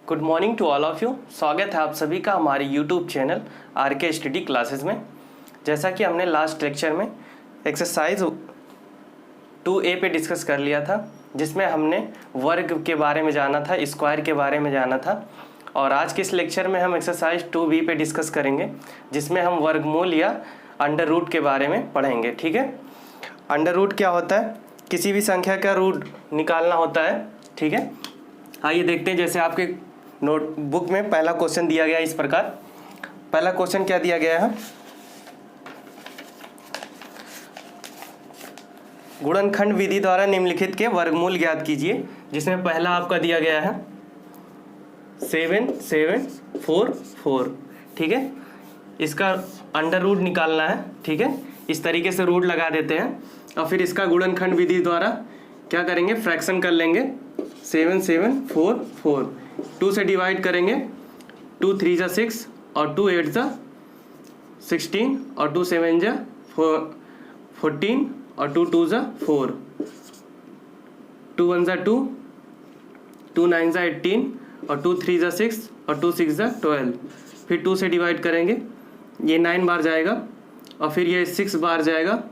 Good morning to all of you. स्वागत है आप सभी का हमारे YouTube channel R K. Study classes में। जैसा कि हमने लास्ट लेक्चर में एक्सरसाइज 2A पे डिस्कस कर लिया था, जिसमें हमने वर्ग के बारे में जाना था, स्क्वायर के बारे में जाना था। और आज के इस लेक्चर में हम एक्सरसाइज 2B पे डिस्कस करेंगे, जिसमें हम वर्गमूल या अंडर रूट के बारे में पढ़ेंगे। ठीक है, अंडर रूट क्या होता है? किसी भी संख्या का रूट निकालना होता है। ठीक है, आइए देखते हैं। जैसे आपके नोटबुक में पहला क्वेश्चन दिया गया इस प्रकार। पहला क्वेश्चन क्या दिया गया है? गुणनखंड विधि द्वारा निम्नलिखित के वर्गमूल ज्ञात कीजिए। जिसमें पहला आपका दिया गया है 7744। ठीक है, इसका अंडर रूट निकालना है। ठीक है, इस तरीके से रूट लगा देते हैं और फिर इसका गुणनखंड विधि द्वारा क्या करेंगे? फ्रैक्शन कर लेंगे। 7744 2 से डिवाइड करेंगे। 2 3 जा 6 और 2 8 जा 16 और 2 7 जा 14 और 2 2 जा 4, 2 1 जा 2, 2 9 जा 18 और 2 3 जा 6 और 2 6 जा 12। फिर 2 से डिवाइड करेंगे, ये 9 बार जाएगा और फिर ये 6 बार जाएगा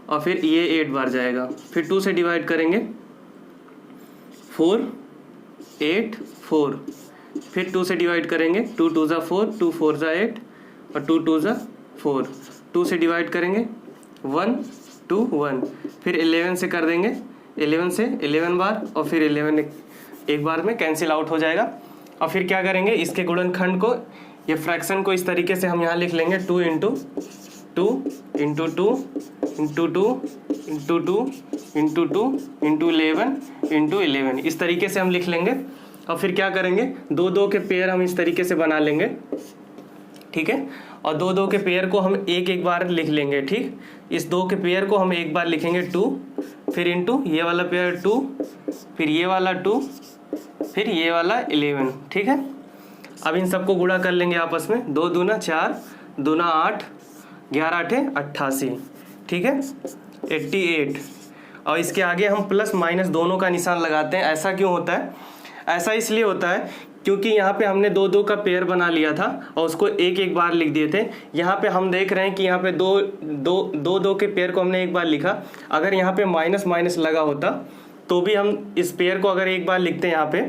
और फिर ये 8 बार जाएगा। फिर 2 से डिवाइड करेंगे 4 8 4। फिर 2 से डिवाइड करेंगे, 2 2 जा 4, 2 4 जा 8 और 2 2 जा 4। 2 से डिवाइड करेंगे 1 2 1। फिर 11 से कर देंगे, 11 से 11 बार और फिर 11 एक बार में कैंसिल आउट हो जाएगा। और फिर क्या करेंगे? इसके गुणनखंड को, ये फ्रैक्शन को इस तरीके से हम यहाँ लिख लेंगे 2 into 2 into 2 into 2 into 2 into 2 into 11 into 11। इस तरीके से हम लिख लेंगे। और फिर क्या करेंगे? 2 2 के पेयर हम इस तरीके से बना लेंगे। ठीक है, और 2 2 के पेयर को हम एक एक बार लिख लेंगे। ठीक, इस 2 के पेयर को हम एक बार लिखेंगे 2, फिर इंटू ये वाला पेयर 2, फिर ये वाला 2, फिर ये वाला 11। ठीक है, अब इन सबको गुणा कर लेंगे आपस में। 2 दूना 4, दूना 8, 11 8 88। ठीक है, 88। और इसके आगे हम प्लस माइनस दोनों का निशान लगाते हैं। ऐसा क्यों होता है? ऐसा इसलिए होता है क्योंकि यहाँ पे हमने 2 2 का पेयर बना लिया था और उसको एक एक बार लिख दिए थे। यहाँ पे हम देख रहे हैं कि यहाँ पे 2 के पेयर को हमने एक बार लिखा। अगर यहाँ पे माइनस माइनस लगा होता तो भी हम इस पेयर को अगर एक बार लिखते हैं यहाँ पे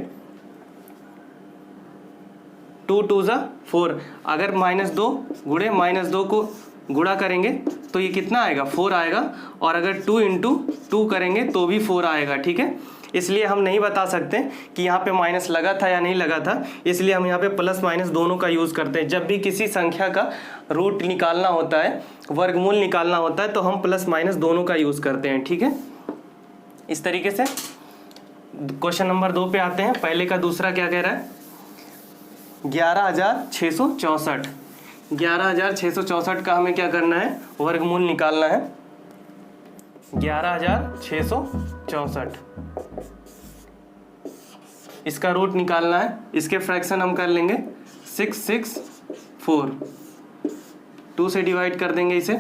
2 2 जा 4। अगर -2 गुणे -2 को गुणा करेंगे तो ये कितना आएगा? 4 आएगा। और अगर 2 इंटू 2 करेंगे तो भी 4 आएगा। ठीक है, इसलिए हम नहीं बता सकते कि यहाँ पे माइनस लगा था या नहीं लगा था। इसलिए हम यहाँ पे प्लस माइनस दोनों का यूज़ करते हैं। जब भी किसी संख्या का रूट निकालना होता है, वर्गमूल निकालना होता है, तो हम प्लस माइनस दोनों का यूज़ करते हैं। ठीक है, इस तरीके से क्वेश्चन नंबर 2 पे आते हैं। पहले का दूसरा क्या कह रहा है? 11,664। 11,664 का हमें क्या करना है? वर्गमूल निकालना है। 11,664 इसका रूट निकालना है। इसके फ्रैक्शन हम कर लेंगे 664। 2 से डिवाइड कर देंगे इसे।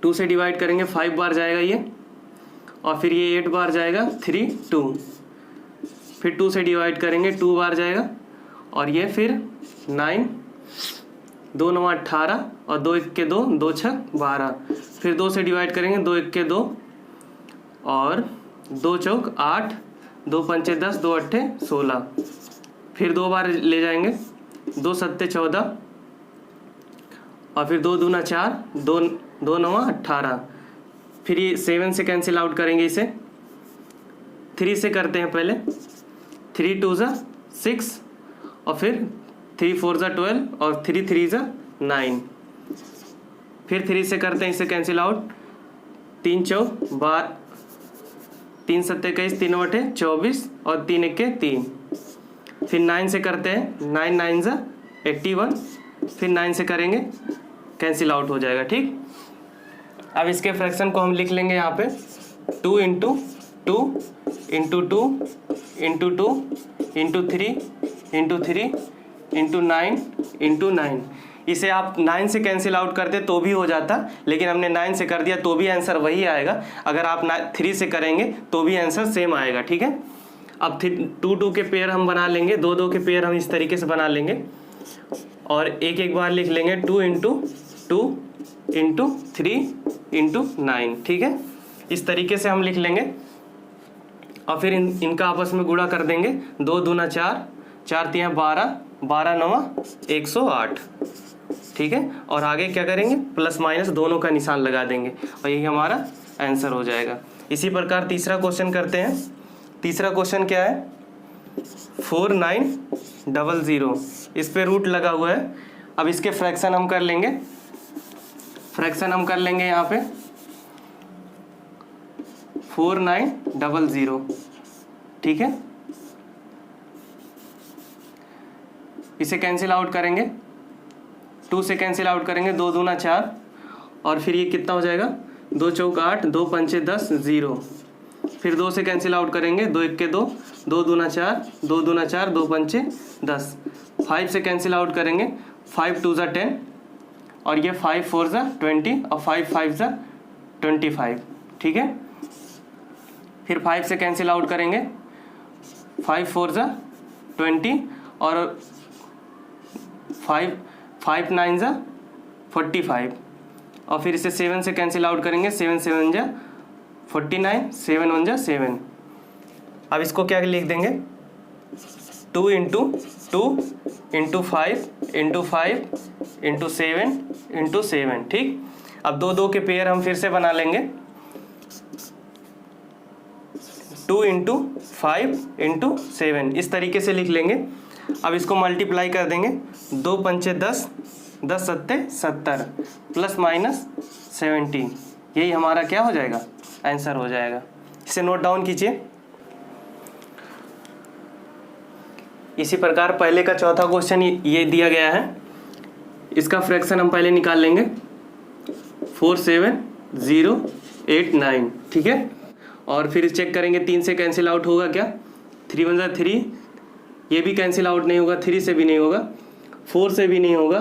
2 से डिवाइड करेंगे 5 बार जाएगा ये, और फिर ये 8 बार जाएगा 3 2। फिर 2 से डिवाइड करेंगे 2 बार जाएगा और ये फिर 9 2 9 18 और 2 1 के 2 2 6 12। फिर 2 से डिवाइड करेंगे 2 1 के 2 और 2 चौक 8, 2 पंचे 10, 2 अट्ठे 16। फिर 2 बार ले जाएंगे, 2 सत्ते 14 और फिर 2 दूना 4, 2 9 18। फिर ये 7 से कैंसिल आउट करेंगे इसे। 3 से करते हैं पहले। 3 2 जा 6 और फिर 3 4 जा 12 और 3 3 जा 9। फिर 3 से करते हैं इसे कैंसिल आउट। 3 चौक 12, 3 सत्ते 21, 3 अट्ठे 24 और 3 1 के 3। फिर 9 से करते हैं, 9 9 जा 81। फिर 9 से करेंगे, कैंसिल आउट हो जाएगा। ठीक, अब इसके फ्रैक्शन को हम लिख लेंगे यहाँ पे 2 into 2 into 2 into 2 into 3 into 3 into 9 into 9। इसे आप 9 से कैंसिल आउट करते तो भी हो जाता, लेकिन हमने 9 से कर दिया तो भी आंसर वही आएगा। अगर आप 3 से करेंगे तो भी आंसर सेम आएगा। ठीक है, अब 2 के पेयर हम बना लेंगे, 2 के पेयर हम इस तरीके से बना लेंगे और एक बार लिख लेंगे 2 इंटू 2 इंटू 3 इंटू 9, ठीक है। इस तरीके से हम लिख लेंगे और फिर इनका आपस में गुणा कर देंगे। 2 दूना 4, 4 तिया 12, 12 नवा 108, ठीक है। और आगे क्या करेंगे, प्लस माइनस दोनों का निशान लगा देंगे और यही हमारा आंसर हो जाएगा। इसी प्रकार तीसरा क्वेश्चन करते हैं। तीसरा क्वेश्चन क्या है, 4900, इस पे रूट लगा हुआ है। अब इसके फ्रैक्शन हम कर लेंगे, यहाँ पे 4900, ठीक है। इसे कैंसिल आउट करेंगे, 2 से कैंसिल आउट करेंगे, 2 दूना 4 और फिर ये कितना हो जाएगा, 2 चौक 8, 2 पंचे 10, 0। फिर 2 से कैंसिल आउट करेंगे, 2 एक के 2, 2 दूना 4, 2 दूना 4, 2 पंचे 10। 5 से कैंसिल आउट करेंगे, 5 2 10 और ये 5 4 20 और 5 5 25, ठीक है। फिर 5 से कैंसिल आउट करेंगे, 5 4 20 और 5 9 45 और फिर इसे 7 से कैंसिल आउट करेंगे, 7 7 49, 7 1 7। अब इसको क्या लिख देंगे, 2 into 2 into 5 into 5 into 7 into 7, ठीक। अब 2 के पेयर हम फिर से बना लेंगे, 2 इंटू 5 इंटू 7, इस तरीके से लिख लेंगे। अब इसको मल्टीप्लाई कर देंगे, 2 पंचे 10, 10 सत्ते 70 प्लस माइनस 70, यही हमारा क्या हो जाएगा, आंसर हो जाएगा। इसे नोट डाउन कीजिए। इसी प्रकार पहले का चौथा क्वेश्चन ये दिया गया है, इसका फ्रैक्शन हम पहले निकाल लेंगे, 47089, ठीक है। और फिर चेक करेंगे 3 से कैंसिल आउट होगा क्या, 3 1 3, ये भी कैंसिल आउट नहीं होगा, 3 से भी नहीं होगा, 4 से भी नहीं होगा,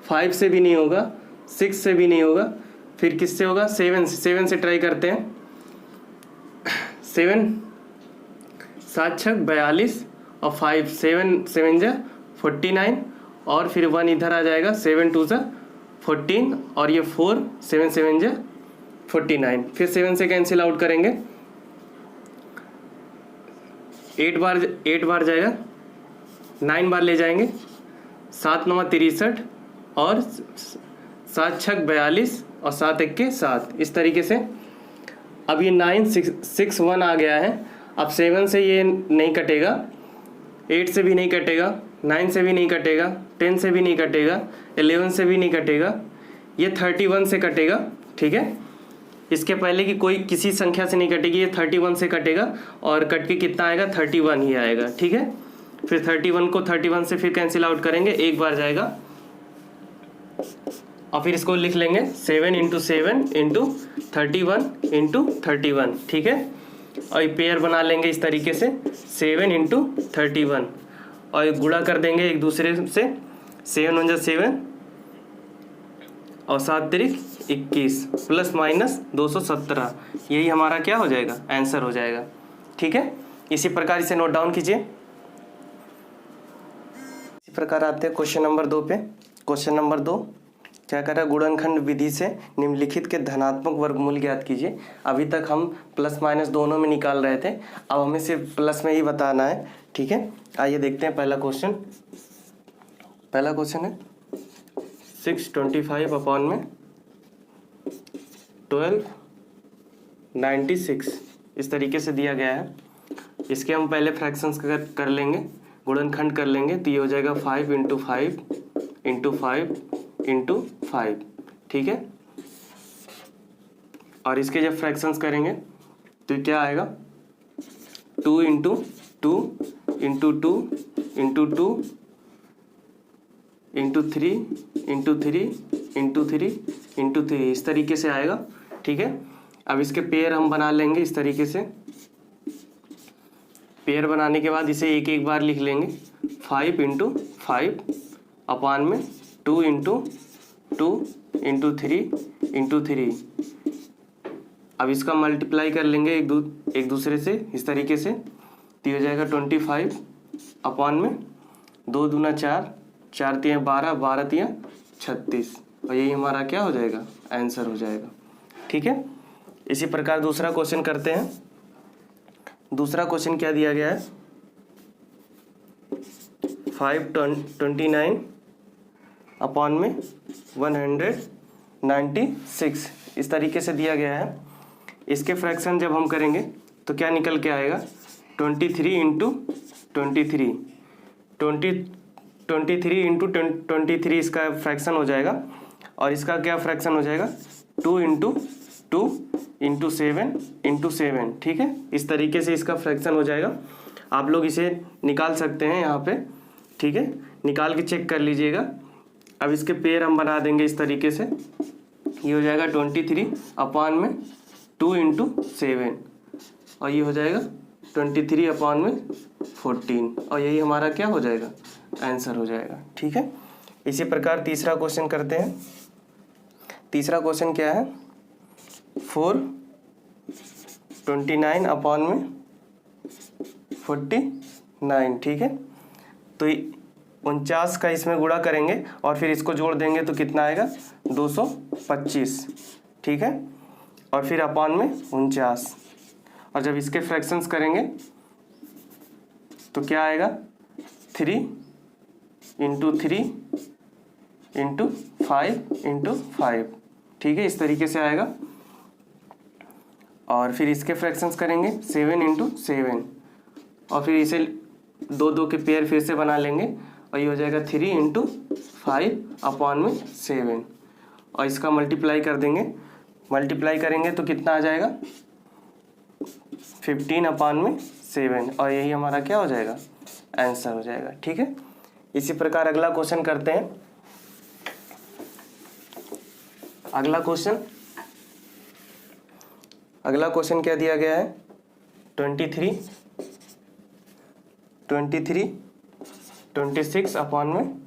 5 से भी नहीं होगा, 6 से भी नहीं होगा, फिर किससे होगा, 7 से ट्राई करते हैं। 7 7 6 42 और 5 7 7 49 और फिर 1 इधर आ जाएगा, 7 2 14 और ये 4 7 7 49। फिर 7 से कैंसिल आउट करेंगे, 8 बार जाएगा, 9 बार ले जाएंगे, 7 9 63 और 7 6 42 और 7 1 7, इस तरीके से। अब ये 9 6 1 आ गया है। अब 7 से ये नहीं कटेगा, 8 से भी नहीं कटेगा, 9 से भी नहीं कटेगा, 10 से भी नहीं कटेगा, 11 से भी नहीं कटेगा, ये 31 से कटेगा, ठीक है। इसके पहले की कोई किसी संख्या से नहीं कटेगी, ये 31 से कटेगा और कट के कितना आएगा, 31 ही आएगा, ठीक है। फिर 31 को 31 से फिर कैंसिल आउट करेंगे, एक बार जाएगा और फिर इसको लिख लेंगे 7 इंटू 7 इंटू 31 इंटू 31, ठीक है। और ये पेयर बना लेंगे इस तरीके से, 7 इंटू 31 और ये गुणा कर देंगे एक दूसरे से, 7 1 7 और 7 3 21 प्लस माइनस 217, यही हमारा क्या हो जाएगा, आंसर हो जाएगा, ठीक है। इसी प्रकार इसे नोट डाउन कीजिए। इसी प्रकार आते हैं क्वेश्चन नंबर 2 पे। क्वेश्चन नंबर 2 क्या कर रहा है, गुणनखंड विधि से निम्नलिखित के धनात्मक वर्गमूल ज्ञात कीजिए। अभी तक हम प्लस माइनस दोनों में निकाल रहे थे, अब हमें सिर्फ प्लस में ही बताना है, ठीक है। आइए देखते हैं पहला क्वेश्चन। पहला क्वेश्चन है 625 अपॉन में 1296, इस तरीके से दिया गया है। इसके हम पहले फ्रैक्शंस कर लेंगे, गुणनखंड कर लेंगे, तो ये हो जाएगा 5 इंटू 5 इंटू 5 इंटू 5, ठीक है। और इसके जब फ्रैक्शंस करेंगे तो क्या आएगा, 2 into 2 into 2 into 2 into 3 into 3 into 3 into 3, इस तरीके से आएगा, ठीक है। अब इसके पेयर हम बना लेंगे इस तरीके से। पेयर बनाने के बाद इसे एक बार लिख लेंगे, 5 इंटू 5 अपान में 2 इंटू 2 इंटू 3 इंटू 3। अब इसका मल्टीप्लाई कर लेंगे एक दूसरे से इस तरीके से, तो ये हो जाएगा 25 अपॉन में 2 दूना 4, 4 तिया 12, 12 तिया 36, और यही हमारा क्या हो जाएगा, आंसर हो जाएगा। ठीक है, इसी प्रकार दूसरा क्वेश्चन करते हैं। दूसरा क्वेश्चन क्या दिया गया है, 529 अपॉन में 196 इस तरीके से दिया गया है। इसके फ्रैक्शन जब हम करेंगे तो क्या निकल के आएगा, 23 इंटू 23, 23 इंटू 23 इसका फ्रैक्शन हो जाएगा, और इसका क्या फ्रैक्शन हो जाएगा, 2 इंटू 2 इंटू 7 इंटू 7। ठीक है, इस तरीके से इसका फ्रैक्शन हो जाएगा। आप लोग इसे निकाल सकते हैं यहाँ पे। ठीक है, निकाल के चेक कर लीजिएगा। अब इसके पेयर हम बना देंगे इस तरीके से। ये हो जाएगा 23 अपॉन में 2 इंटू 7, और ये हो जाएगा 23 अपॉन में 14, और यही हमारा क्या हो जाएगा, आंसर हो जाएगा। ठीक है, इसी प्रकार तीसरा क्वेश्चन करते हैं। तीसरा क्वेश्चन क्या है, 429 अपॉन में 49। ठीक है, तो 49 का इसमें गुणा करेंगे और फिर इसको जोड़ देंगे तो कितना आएगा, 225। ठीक है, और फिर अपॉन में 49, और जब इसके फ्रैक्शंस करेंगे तो क्या आएगा, 3 इंटू 3 इंटू 5 इंटू 5। ठीक है, इस तरीके से आएगा। और फिर इसके फ्रैक्शंस करेंगे 7 इंटू 7, और फिर इसे 2 के पेयर फिर से बना लेंगे, और ये हो जाएगा 3 इंटू 5 अपॉन में 7, और इसका मल्टीप्लाई कर देंगे। मल्टीप्लाई करेंगे तो कितना आ जाएगा, 15 अपॉन में 7, और यही हमारा क्या हो जाएगा, आंसर हो जाएगा। ठीक है, इसी प्रकार अगला क्वेश्चन करते हैं। अगला क्वेश्चन क्या दिया गया है, 23 26 अपॉन में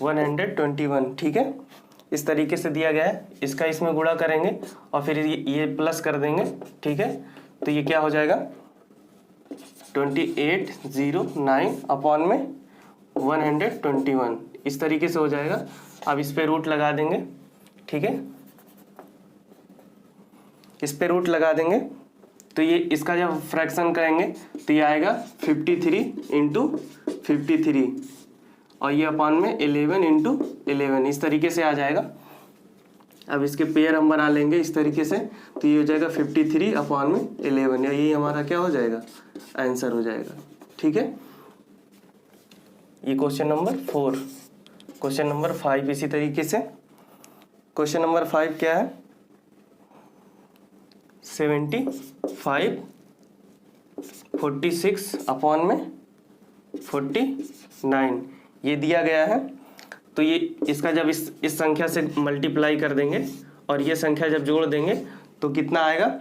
121। ठीक है, इस तरीके से दिया गया है। इसका इसमें गुणा करेंगे और फिर ये प्लस कर देंगे। ठीक है, तो ये क्या हो जाएगा, 2809 अपॉन में 121 इस तरीके से हो जाएगा। अब इस पे रूट लगा देंगे। ठीक है, इस पे रूट लगा देंगे तो ये इसका जब फ्रैक्शन करेंगे तो ये आएगा 53 इंटू 53, और ये अपॉन में 11 इंटू 11 इस तरीके से आ जाएगा। अब इसके पेयर हम बना लेंगे इस तरीके से, तो ये हो जाएगा 53 अपॉन में 11, या यही हमारा क्या हो जाएगा, आंसर हो जाएगा। ठीक है, ये क्वेश्चन नंबर 4। क्वेश्चन नंबर 5 इसी तरीके से। क्वेश्चन नंबर 5 क्या है, 75 46 अपॉन में 49 ये दिया गया है। तो ये इसका जब इस संख्या से मल्टीप्लाई कर देंगे और ये संख्या जब जोड़ देंगे तो कितना आएगा,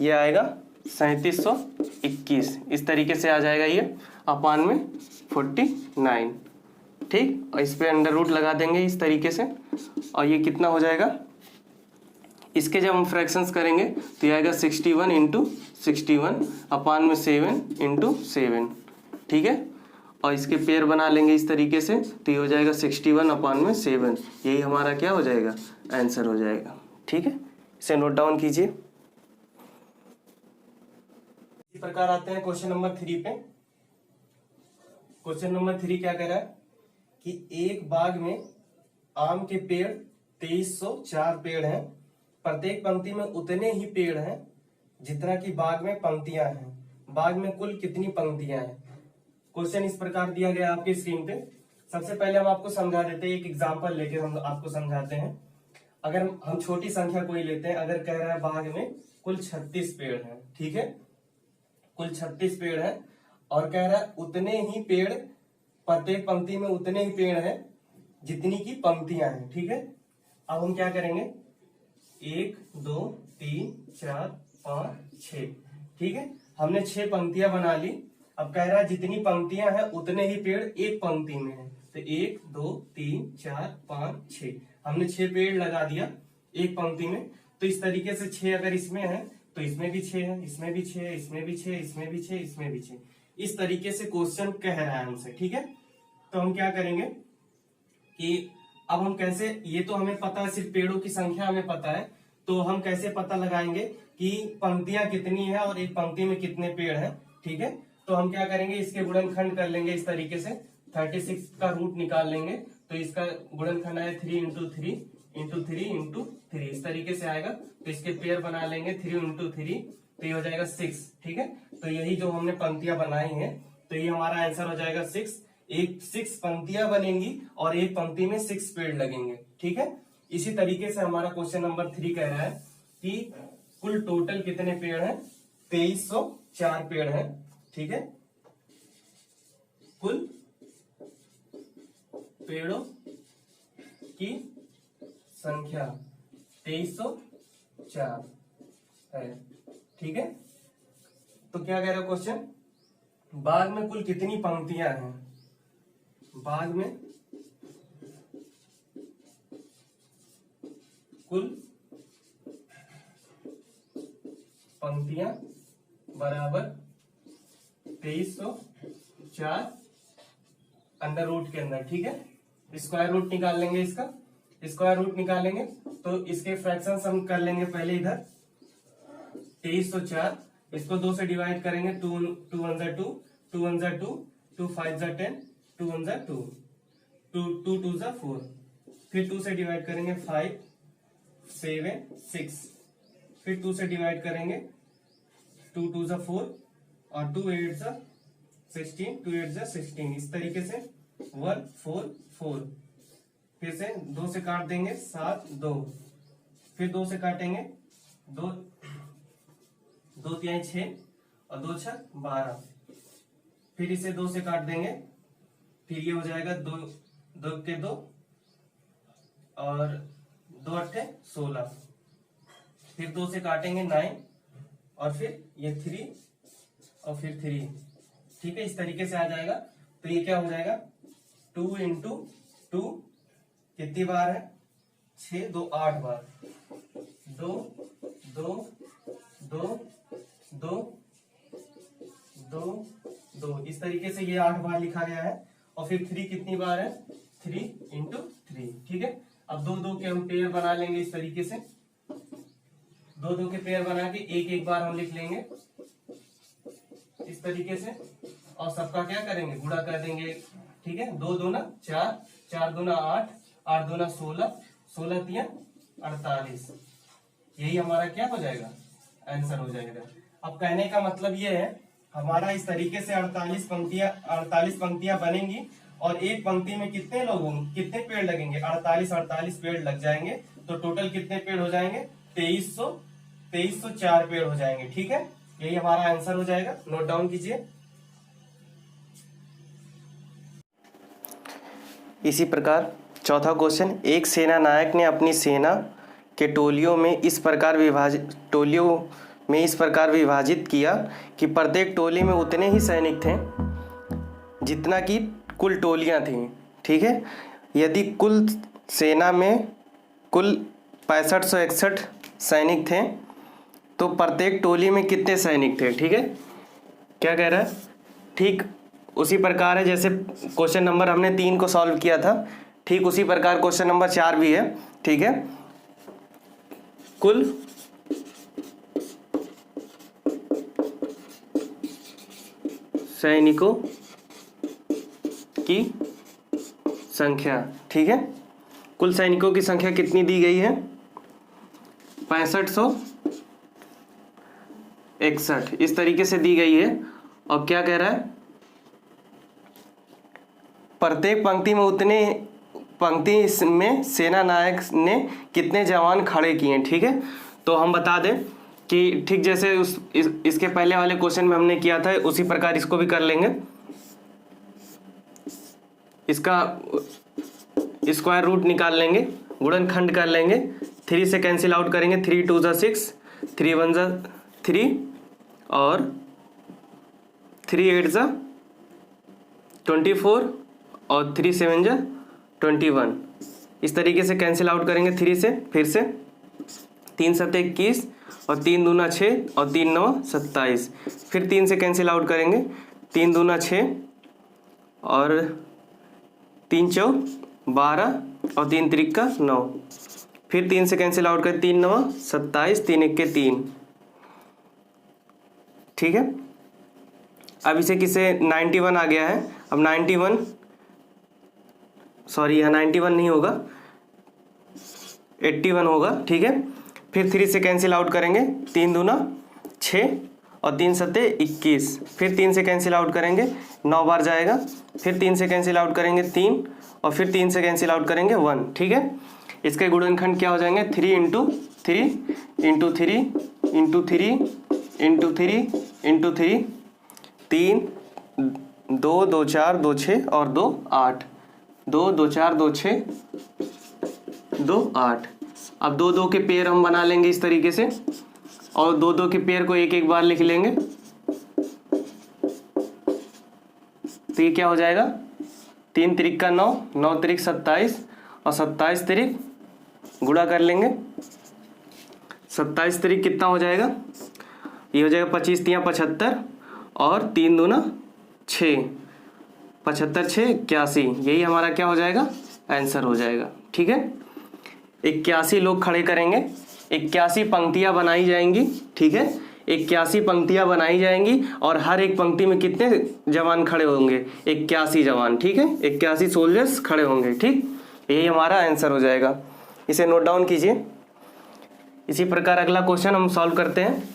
ये आएगा 3721 इस तरीके से आ जाएगा ये अपॉन में 49। ठीक, और इस पे अंडर रूट लगा देंगे इस तरीके से, और ये कितना हो जाएगा, इसके जब हम फ्रैक्शंस करेंगे तो ये आएगा 61 इंटू 61 अपॉन में 7 इंटू 7। ठीक है, और इसके पेयर बना लेंगे इस तरीके से, तो ये हो जाएगा 61 अपॉन में 7, यही हमारा क्या हो जाएगा, आंसर हो जाएगा। ठीक है, इसे नोट डाउन कीजिए। इसी प्रकार आते हैं क्वेश्चन नंबर 3 पे। क्वेश्चन नंबर 3 क्या कह रहा है कि एक बाग में आम के पेड़ 2304 पेड़ हैं, प्रत्येक पंक्ति में उतने ही पेड़ हैं जितना कि बाग में पंक्तियां हैं। बाग में कुल कितनी पंक्तियां हैं। क्वेश्चन इस प्रकार दिया गया आपकी स्क्रीन पे। सबसे पहले हम आपको समझा देते हैं, एक एग्जांपल लेके हम आपको समझाते हैं। अगर हम छोटी संख्या कोई लेते हैं, अगर कह रहा है बाग में कुल 36 पेड़ हैं, ठीक है, कुल 36 पेड़ हैं, और कह रहा है उतने ही पेड़, प्रत्येक पंक्ति में उतने ही पेड़ हैं जितनी की पंक्तियां हैं। ठीक है, अब हम क्या करेंगे, 1 2 3 4 5 6। ठीक है, हमने 6 पंक्तियां बना ली। अब कह रहा है जितनी पंक्तियां हैं उतने ही पेड़ एक पंक्ति में है, तो 1 2 3 4 5 6 हमने 6 पेड़ लगा दिया एक पंक्ति में। तो इस तरीके से 6 अगर इसमें है तो इसमें भी 6 है, इसमें भी 6 है, इसमें भी 6, इसमें भी 6, इसमें भी 6। इस तरीके से क्वेश्चन कह रहा है हमसे, ठीक है। तो हम क्या करेंगे कि अब हम कैसे, ये तो हमें पता है, सिर्फ पेड़ों की संख्या हमें पता है, तो हम कैसे पता लगाएंगे कि पंक्तियां कितनी है और एक पंक्ति में कितने पेड़ हैं, ठीक है। तो हम क्या करेंगे, इसके गुणनखंड कर लेंगे इस तरीके से, 36 का रूट निकाल लेंगे, तो इसका गुणनखंड है 3 इंटू 3 इंटू 3 इंटू 3, इस तरीके से आएगा। तो इसके पेयर बना लेंगे 3 इंटू 3, तो ये हो जाएगा 6, ठीक है। तो यही जो हमने पंक्तियां बनाई हैं, तो ये हमारा आंसर हो जाएगा 6। एक 6 पंक्तियां बनेंगी और एक पंक्ति में 6 पेड़ लगेंगे, ठीक है। इसी तरीके से हमारा क्वेश्चन नंबर 3 कह रहा है कि कुल टोटल कितने पेड़ हैं, 2304 पेड़ हैं, ठीक है। कुल पेड़ों की संख्या 2304 है, ठीक है। तो क्या कह रहा है क्वेश्चन, बाग में कुल कितनी पंक्तियां हैं, बाग में कुल पंक्तियां बराबर 2304 अंडर रूट के अंदर, ठीक है। स्क्वायर रूट निकाल लेंगे, इसका स्क्वायर रूट निकालेंगे तो इसके फ्रैक्शंस हम कर लेंगे पहले। इधर 2304, इसको 2 से डिवाइड करेंगे, 2 1 जा 2, 2 1 जा 2, 2 5 जा 10, 2 1 जा 2, 2 2 जा 4, फिर 2 से डिवाइड करेंगे 5 7 6, फिर 2 से डिवाइड करेंगे 2 2 जा 4 और 2 8 जा 16, 2 8 जा 16, इस तरीके से 1 4 4, फिर से 2 से काट देंगे 7 2, फिर 2 से काटेंगे 2 2 3 6 और 2 6 12, फिर इसे 2 से काट देंगे, फिर ये हो जाएगा 2 2 के 2 और 2 8 16, फिर 2 से काटेंगे 9 और फिर ये 3 और फिर 3, ठीक है। इस तरीके से आ जाएगा। तो ये क्या हो जाएगा, 2 इंटू 2 कितनी बार है, 6 2 8 बार, 2 2 2 2 2 2, इस तरीके से ये 8 बार लिखा गया है। और फिर 3 कितनी बार है, 3 इंटू 3, ठीक है। अब 2 2 के हम पेयर बना लेंगे इस तरीके से, 2 2 के पेयर बना के एक एक बार हम लिख लेंगे इस तरीके से, और सबका क्या करेंगे, गुणा कर देंगे, ठीक है। 2 दूना 4, 4 दूना 8, 8 दूना 16, 16 3 48, यही हमारा क्या हो जाएगा, आंसर हो जाएगा। अब कहने का मतलब ये है, हमारा इस तरीके से 48 पंक्तियां बनेंगी और एक पंक्ति में कितने लोग होंगे, कितने पेड़ लगेंगे, 48 पेड़ लग जाएंगे। तो टोटल कितने पेड़ हो जाएंगे, 2304 पेड़ हो जाएंगे, ठीक है। यही हमारा आंसर हो जाएगा, नोट डाउन कीजिए। इसी प्रकार चौथा क्वेश्चन, एक सेना नायक ने अपनी सेना के टोलियों में इस प्रकार विभाजित किया कि प्रत्येक टोली में उतने ही सैनिक थे जितना कि कुल टोलियां थीं, ठीक है। यदि कुल सेना में कुल 6561 सैनिक थे तो प्रत्येक टोली में कितने सैनिक थे, ठीक है। क्या कह रहा है, ठीक उसी प्रकार है जैसे क्वेश्चन नंबर हमने 3 को सॉल्व किया था, ठीक उसी प्रकार क्वेश्चन नंबर 4 भी है, ठीक है। कुल सैनिकों की संख्या, ठीक है। कुल सैनिकों की संख्या कितनी दी गई है, 6561, इस तरीके से दी गई है। और क्या कह रहा है, प्रत्येक पंक्ति में सेना नायक ने कितने जवान खड़े किए हैं, ठीक है। तो हम बता दें कि ठीक जैसे इसके पहले वाले क्वेश्चन में हमने किया था उसी प्रकार इसको भी कर लेंगे। इसका स्क्वायर रूट निकाल लेंगे, गुणनखंड कर लेंगे, 3 से कैंसिल आउट करेंगे, 3 2 जा 6, 3 1 जा 3 और 3 8 जा 24 और 3 7 जा 21, इस तरीके से कैंसिल आउट करेंगे 3 से, फिर से 3 सत्ते 21 और 3 दूना 6 और 3 नवा 27। फिर 3 से कैंसिल आउट करेंगे, 3 दूना 6 और 3 चौक 12 और 3 त्रिक का 9। फिर 3 से कैंसिल आउट करें, 3 नवा 27, 3 एक के 3। ठीक है, अब इसे किसे 91 आ गया है। अब 91 सॉरी यहाँ 91 नहीं होगा, 81 होगा। ठीक है, फिर 3 से कैंसिल आउट करेंगे, 3 दूना 6 और 3 सत्ते 21। फिर 3 से कैंसिल आउट करेंगे, 9 बार जाएगा। फिर 3 से कैंसिल आउट करेंगे 3 और फिर 3 से कैंसिल आउट करेंगे 1। ठीक है, इसके गुणनखंड क्या हो जाएंगे, 3 into 3 into 3 into 3 into 3 into 3, 3 2 2 4 2 6 और 2 8, 2 2 4 2 6 2 8। अब 2 2 के पेयर हम बना लेंगे इस तरीके से, और 2 2 के पेयर को एक एक बार लिख लेंगे। तो ये क्या हो जाएगा, 3 त्रिक का 9, 9 त्रिक 27 और 27 त्रिक गुणा कर लेंगे। 27 त्रिक कितना हो जाएगा, ये हो जाएगा 25 तियाँ 75 और 3 दूना 6, 75 6 81। यही हमारा क्या हो जाएगा, आंसर हो जाएगा। ठीक है, 81 लोग खड़े करेंगे, 81 पंक्तियां बनाई जाएंगी। ठीक है, 81 पंक्तियां बनाई जाएंगी और हर एक पंक्ति में कितने जवान खड़े होंगे, 81 जवान। ठीक है, 81 सोल्जर्स खड़े होंगे। ठीक, यही हमारा आंसर हो जाएगा। इसे नोट डाउन कीजिए। इसी प्रकार अगला क्वेश्चन हम सॉल्व करते हैं।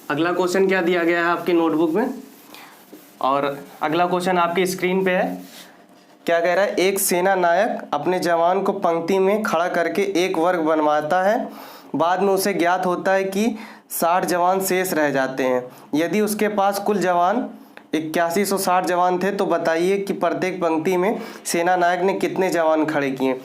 अगला क्वेश्चन क्या दिया गया है आपकी नोटबुक में, और अगला क्वेश्चन आपकी स्क्रीन पे है। क्या कह रहा है, एक सेना नायक अपने जवान को पंक्ति में खड़ा करके एक वर्ग बनवाता है। बाद में उसे ज्ञात होता है कि 60 जवान शेष रह जाते हैं। यदि उसके पास कुल जवान 8160 जवान थे तो बताइए कि प्रत्येक पंक्ति में सेना नायक ने कितने जवान खड़े किए।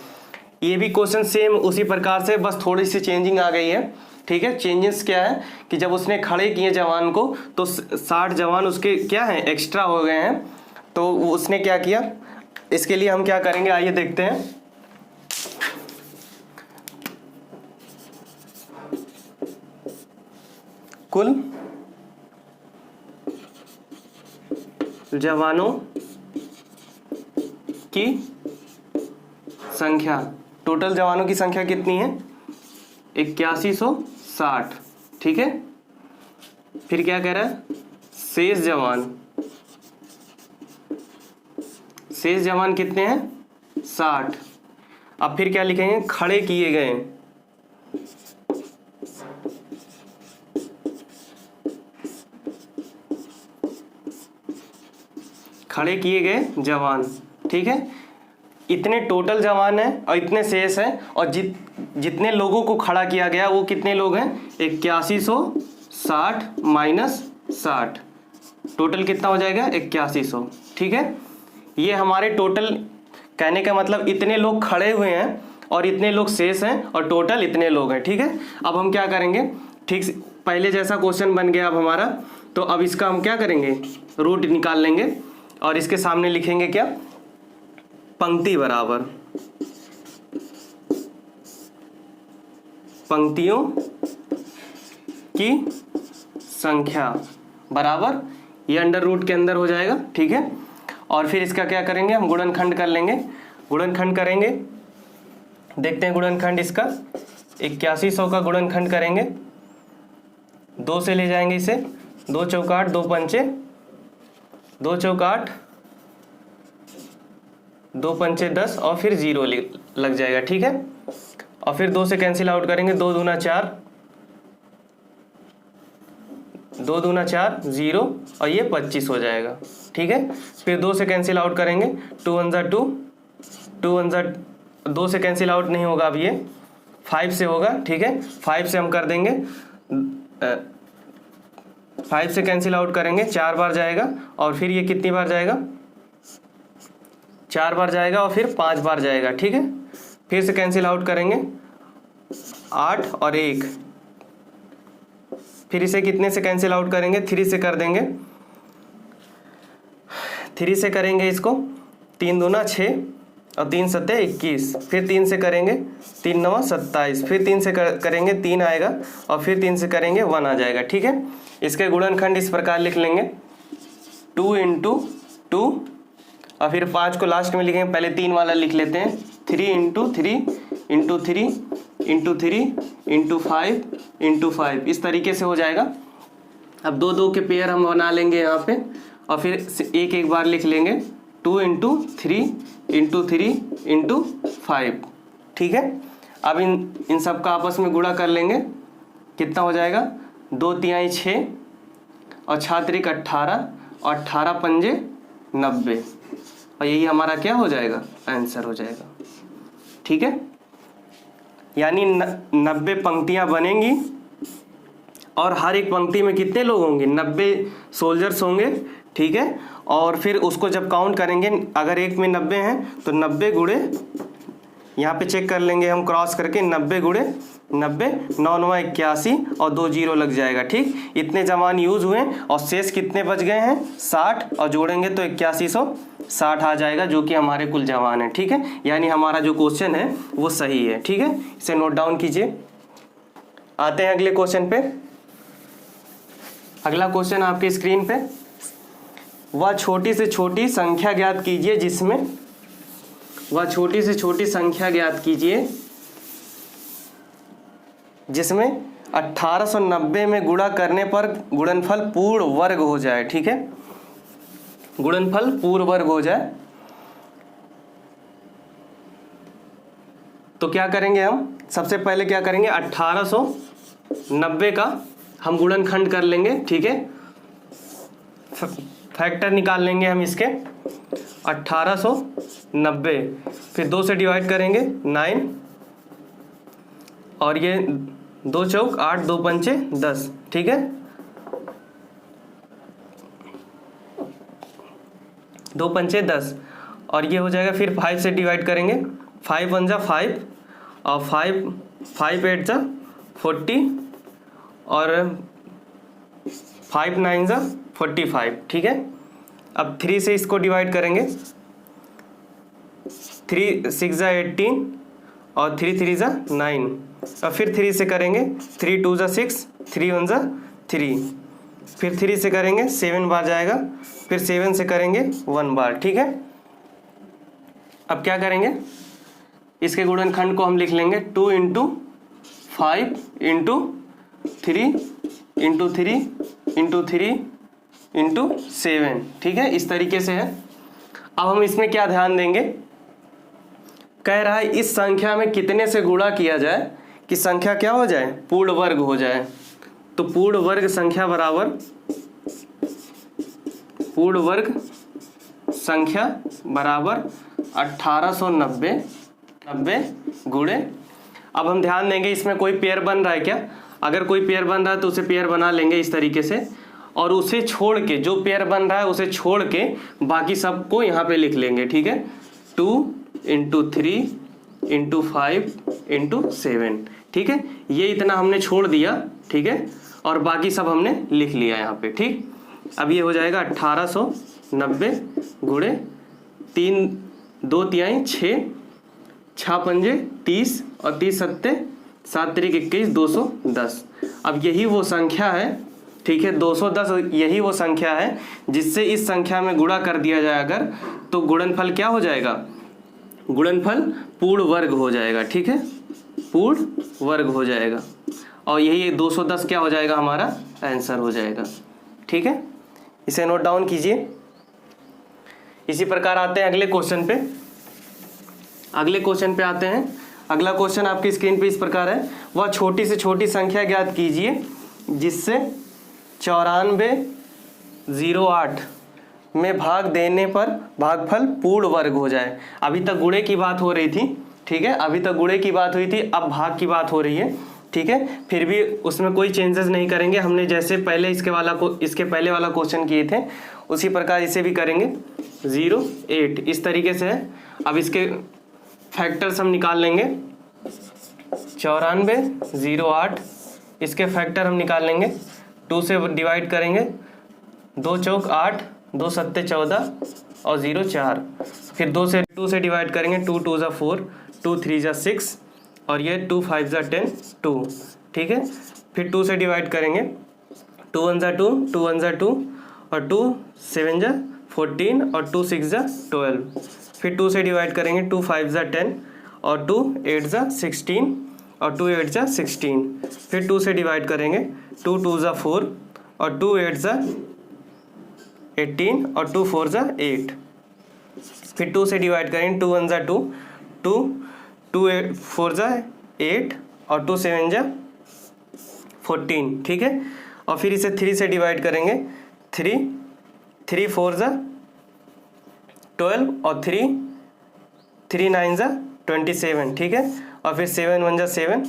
ये भी क्वेश्चन सेम उसी प्रकार से, बस थोड़ी सी चेंजिंग आ गई है। ठीक है, चेंजेस क्या है कि जब उसने खड़े किए जवान को तो 60 जवान उसके क्या हैं, एक्स्ट्रा हो गए हैं। तो उसने क्या किया, इसके लिए हम क्या करेंगे, आइए देखते हैं। कुल जवानों की संख्या, टोटल जवानों की संख्या कितनी है, 8160। ठीक है, फिर क्या कह रहा है, शेष जवान कितने हैं, 60। अब फिर क्या लिखेंगे, खड़े किए गए, खड़े किए गए जवान। ठीक है, इतने टोटल जवान हैं और इतने शेष हैं, और जितने लोगों को खड़ा किया गया वो कितने लोग हैं, 8160 माइनस 60, टोटल कितना हो जाएगा, 8100। ठीक है, ये हमारे टोटल, कहने का मतलब इतने लोग खड़े हुए हैं और इतने लोग शेष हैं और टोटल इतने लोग हैं। ठीक है, अब हम क्या करेंगे, ठीक पहले जैसा क्वेश्चन बन गया अब हमारा, तो अब इसका हम क्या करेंगे, रूट निकाल लेंगे और इसके सामने लिखेंगे क्या, पंक्ति बराबर पंक्तियों की संख्या बराबर, ये अंडर रूट के अंदर हो जाएगा। ठीक है, और फिर इसका क्या करेंगे, हम गुणनखंड कर लेंगे। गुणनखंड करेंगे, देखते हैं गुणनखंड इसका, 8100 का गुणनखंड करेंगे, 2 से ले जाएंगे इसे, 2 चौक 8, 2 पंचे 2 चौक 8, 2 पंचे 10 और फिर 0 लग जाएगा। ठीक है, और फिर 2 से कैंसिल आउट करेंगे, 2 दूना 4, 2 दूना 4 0 और ये 25 हो जाएगा। ठीक है, फिर 2 से कैंसिल आउट करेंगे, 2 1 जा 2, 2 1 जा 2 से कैंसिल आउट नहीं होगा, अब ये 5 से होगा। ठीक है, 5 से हम कर देंगे, 5 से कैंसिल आउट करेंगे, 4 बार जाएगा और फिर ये कितनी बार जाएगा, 4 बार जाएगा और फिर 5 बार जाएगा। ठीक है, फिर से कैंसिल आउट करेंगे, 8 और 1, फिर इसे कितने से कैंसिल आउट करेंगे, 3 से कर देंगे, 3 से करेंगे इसको, 3 दूना 6 और 3 सत्ते 21, फिर 3 से करेंगे 3 9 27, फिर 3 से करेंगे 3 आएगा और फिर 3 से करेंगे 1 आ जाएगा। ठीक है, इसके गुणनखंड इस प्रकार लिख लेंगे 2 × 2 और फिर 5 को लास्ट में लिखेंगे, पहले 3 वाला लिख लेते हैं 3 × 3 × 3 × 3 × 5 × 5, इस तरीके से हो जाएगा। अब 2 2 के पेयर हम बना लेंगे यहाँ पे और फिर एक एक बार लिख लेंगे 2 × 3 × 3 × 5। ठीक है, अब इन सब का आपस में गुणा कर लेंगे, कितना हो जाएगा 2 तिहाई 6 और 6 त्रिक 18 और 18 पंजे 90, और यही हमारा क्या हो जाएगा, आंसर हो जाएगा। ठीक है, यानी 90 पंक्तियां बनेंगी और हर एक पंक्ति में कितने लोग होंगे, 90 सोल्जर्स होंगे। ठीक है, और फिर उसको जब काउंट करेंगे, अगर एक में 90 हैं तो 90 गुणे, यहाँ पे चेक कर लेंगे हम क्रॉस करके, 90 गुणे 90, 9 9 81 और 2 0 लग जाएगा। ठीक, इतने जवान यूज हुए और शेष कितने बच गए हैं, 60, और जोड़ेंगे तो 8160 आ जाएगा, जो कि हमारे कुल जवान है। ठीक है, यानी हमारा जो क्वेश्चन है वो सही है। ठीक है, इसे नोट डाउन कीजिए। आते हैं अगले क्वेश्चन पे। अगला क्वेश्चन आपके स्क्रीन पे, वह छोटी से छोटी संख्या ज्ञात कीजिए जिसमें, वह छोटी से छोटी संख्या ज्ञात कीजिए जिसमें 1890 में गुणा करने पर गुणनफल पूर्ण वर्ग हो जाए। ठीक है, गुणनफल पूर्ण वर्ग हो जाए तो क्या करेंगे हम, सबसे पहले क्या करेंगे, 1890 का हम गुणनखंड कर लेंगे। ठीक है, फैक्टर निकाल लेंगे हम इसके, 1890 फिर 2 से डिवाइड करेंगे 9, और ये 2 चौक 8, 2 पंचे 10। ठीक है, 2 पंचे 10, और ये हो जाएगा, फिर 5 से डिवाइड करेंगे, 5 1 जा 5 और 5 8 जा 40 और 5 9 जा 45। ठीक है, अब 3 से इसको डिवाइड करेंगे, 3 6 जा 18 और 3 3 जा 9, और फिर 3 से करेंगे, 3 2 जा 6, 3 1 जा 3, फिर 3 से करेंगे 7 बार जाएगा, फिर 7 से करेंगे 1 बार। ठीक है, अब क्या करेंगे, इसके गुणनखंड को हम लिख लेंगे 2 × 5 × 3 × 3 × 3 × 7। ठीक है, इस तरीके से है। अब हम इसमें क्या ध्यान देंगे, कह रहा है इस संख्या में कितने से गुणा किया जाए कि संख्या क्या हो जाए, पूर्ण वर्ग हो जाए। तो पूर्ण वर्ग संख्या बराबर पूर्ण वर्ग संख्या बराबर 1890 गुणे, अब हम ध्यान देंगे इसमें कोई पेयर बन रहा है क्या, अगर कोई पेयर बन रहा है तो उसे पेयर बना लेंगे इस तरीके से, और उसे छोड़ के, जो पेयर बन रहा है उसे छोड़ के बाकी सबको यहाँ पे लिख लेंगे। ठीक है, 2 × 3 × 5 × 7। ठीक है, ये इतना हमने छोड़ दिया। ठीक है, और बाकी सब हमने लिख लिया यहाँ पे। ठीक, अब ये हो जाएगा 1890 गुणे 3 2 तिहाई 6, 6 पंजे 30 और 30 सत्ते 7 त्रिक 21, 210। अब यही वो संख्या है, ठीक है, 210 यही वो संख्या है जिससे इस संख्या में गुणा कर दिया जाए अगर, तो गुणनफल क्या हो जाएगा, गुणनफल पूर्ण वर्ग हो जाएगा। ठीक है, पूर्ण वर्ग हो जाएगा, और यही 210 क्या हो जाएगा, हमारा आंसर हो जाएगा। ठीक है, इसे नोट डाउन कीजिए। इसी प्रकार आते हैं अगले क्वेश्चन पे। अगले क्वेश्चन पे आते हैं। अगला क्वेश्चन आपकी स्क्रीन पे इस प्रकार है, वह छोटी से छोटी संख्या ज्ञात कीजिए जिससे 9408 में भाग देने पर भागफल पूर्ण वर्ग हो जाए। अभी तक गुणे की बात हो रही थी। ठीक है, अभी तक गुणे की बात हुई थी, अब भाग की बात हो रही है। ठीक है, फिर भी उसमें कोई चेंजेस नहीं करेंगे, हमने जैसे पहले इसके पहले वाला क्वेश्चन किए थे उसी प्रकार इसे भी करेंगे। 08 इस तरीके से है। अब इसके फैक्टर्स हम निकाल लेंगे। 9408 इसके फैक्टर हम निकाल लेंगे, 2 से डिवाइड करेंगे, 2 चौक 8 2 सत्ते 14 और 0 4। फिर 2 से डिवाइड करेंगे, 2 2 ज़ा 4, 2 3 ज़ा 6 और ये 2 5 ज़ा 10 2। ठीक है, फिर 2 से डिवाइड करेंगे, 2 1 ज़ा 2, 2 1 ज़ा 2 और 2 7 ज़ा 14 और 2 6 ज़ा 12। फिर 2 से डिवाइड करेंगे, 2 5 ज़ा 10 और 2 8 ज़ा 16 और 2 8 ज़ा 16। फिर 2 से डिवाइड करेंगे, 2 2 ज़ा 4 और 2 8 ज़ा 18 और 2 4 ज़ा 8। फिर 2 से डिवाइड करेंगे, 2 1 ज़ा 2, 2 8 4 ज़ा 8 और 2 7 ज़ा 14। ठीक है, और फिर इसे 3 से डिवाइड करेंगे, 3 4 ज़ा 12 और 3 9 ज़ा 27। ठीक है, और फिर 7 1 ज़ा 7,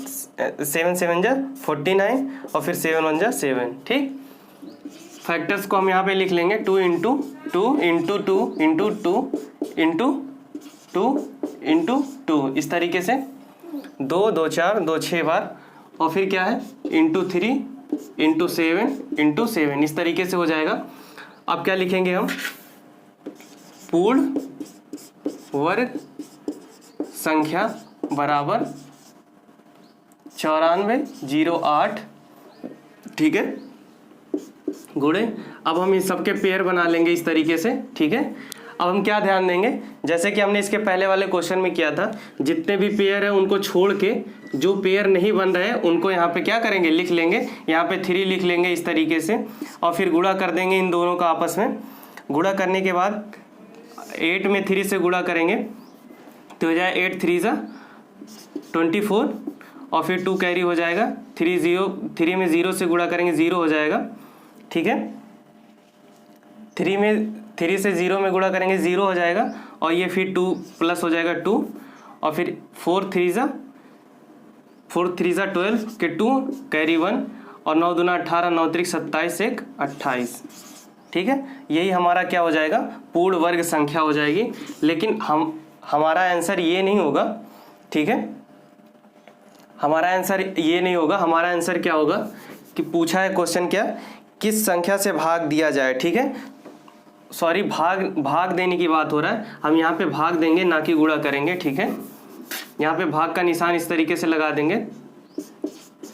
7 7 ज़ा 49 और फिर 7 1 ज़ा 7। ठीक, फैक्टर्स को हम यहाँ पे लिख लेंगे, 2 into 2 into 2 into 2 into 2 into 2, इस तरीके से 2 2 4 2 6 बार, और फिर क्या है इंटू 3 इंटू 7 इंटू 7, इस तरीके से हो जाएगा। अब क्या लिखेंगे हम, पूर्ण वर्ग संख्या बराबर 9408। ठीक है, गुणे। अब हम इस सबके पेयर बना लेंगे इस तरीके से। ठीक है, अब हम क्या ध्यान देंगे, जैसे कि हमने इसके पहले वाले क्वेश्चन में किया था, जितने भी पेयर है उनको छोड़ के जो पेयर नहीं बन रहे हैं उनको यहाँ पे क्या करेंगे, लिख लेंगे। यहाँ पे 3 लिख लेंगे इस तरीके से, और फिर गुणा कर देंगे इन दोनों का आपस में। गुणा करने के बाद 8 में 3 से गुणा करेंगे तो हो जाए 8 3 ज़ा 24 और फिर 2 कैरी हो जाएगा। 3 में 0 से गुणा करेंगे 0 हो जाएगा। ठीक है, 3 से 0 में गुणा करेंगे 0 हो जाएगा, और ये फिर 2 प्लस हो जाएगा 2, और फिर 4 3 ज़ा 12 के 2 कैरी 1 और 9 दूना 18, 9 त्रिक 27, 1 28। ठीक है, यही हमारा क्या हो जाएगा, पूर्ण वर्ग संख्या हो जाएगी। लेकिन हमारा आंसर ये नहीं होगा। ठीक है, हमारा आंसर ये नहीं होगा। हमारा आंसर क्या होगा कि पूछा है क्वेश्चन क्या, किस संख्या से भाग दिया जाए। ठीक है, सॉरी, भाग देने की बात हो रहा है। हम यहाँ पे भाग देंगे, ना कि गुणा करेंगे। ठीक है, यहाँ पे भाग का निशान इस तरीके से लगा देंगे,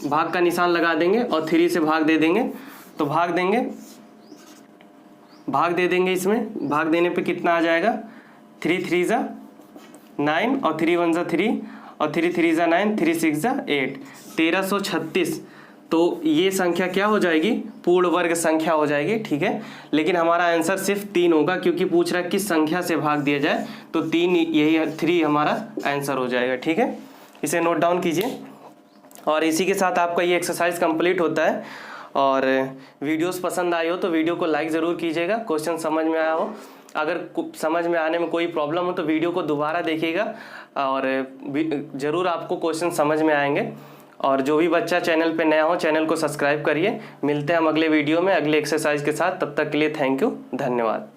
भाग का निशान लगा देंगे और 3 से भाग दे देंगे। तो भाग दे देंगे इसमें। भाग देने पे कितना आ जाएगा, 3 3 ज़ा 9 और 3 1 ज़ा 3 और 3 3 ज़ा 9, 3 6 ज़ा 8, 1336। तो ये संख्या क्या हो जाएगी, पूर्ण वर्ग संख्या हो जाएगी। ठीक है, लेकिन हमारा आंसर सिर्फ 3 होगा, क्योंकि पूछ रहा है किस संख्या से भाग दिया जाए, तो 3, यही 3 हमारा आंसर हो जाएगा। ठीक है, इसे नोट डाउन कीजिए। और इसी के साथ आपका ये एक्सरसाइज कंप्लीट होता है। और वीडियोस पसंद आई हो तो वीडियो को लाइक ज़रूर कीजिएगा, क्वेश्चन समझ में आया हो। अगर समझ में आने में कोई प्रॉब्लम हो तो वीडियो को दोबारा देखिएगा, और ज़रूर आपको क्वेश्चन समझ में आएंगे। और जो भी बच्चा चैनल पे नया हो, चैनल को सब्सक्राइब करिए। मिलते हैं हम अगले वीडियो में अगले एक्सरसाइज के साथ। तब तक के लिए थैंक यू, धन्यवाद।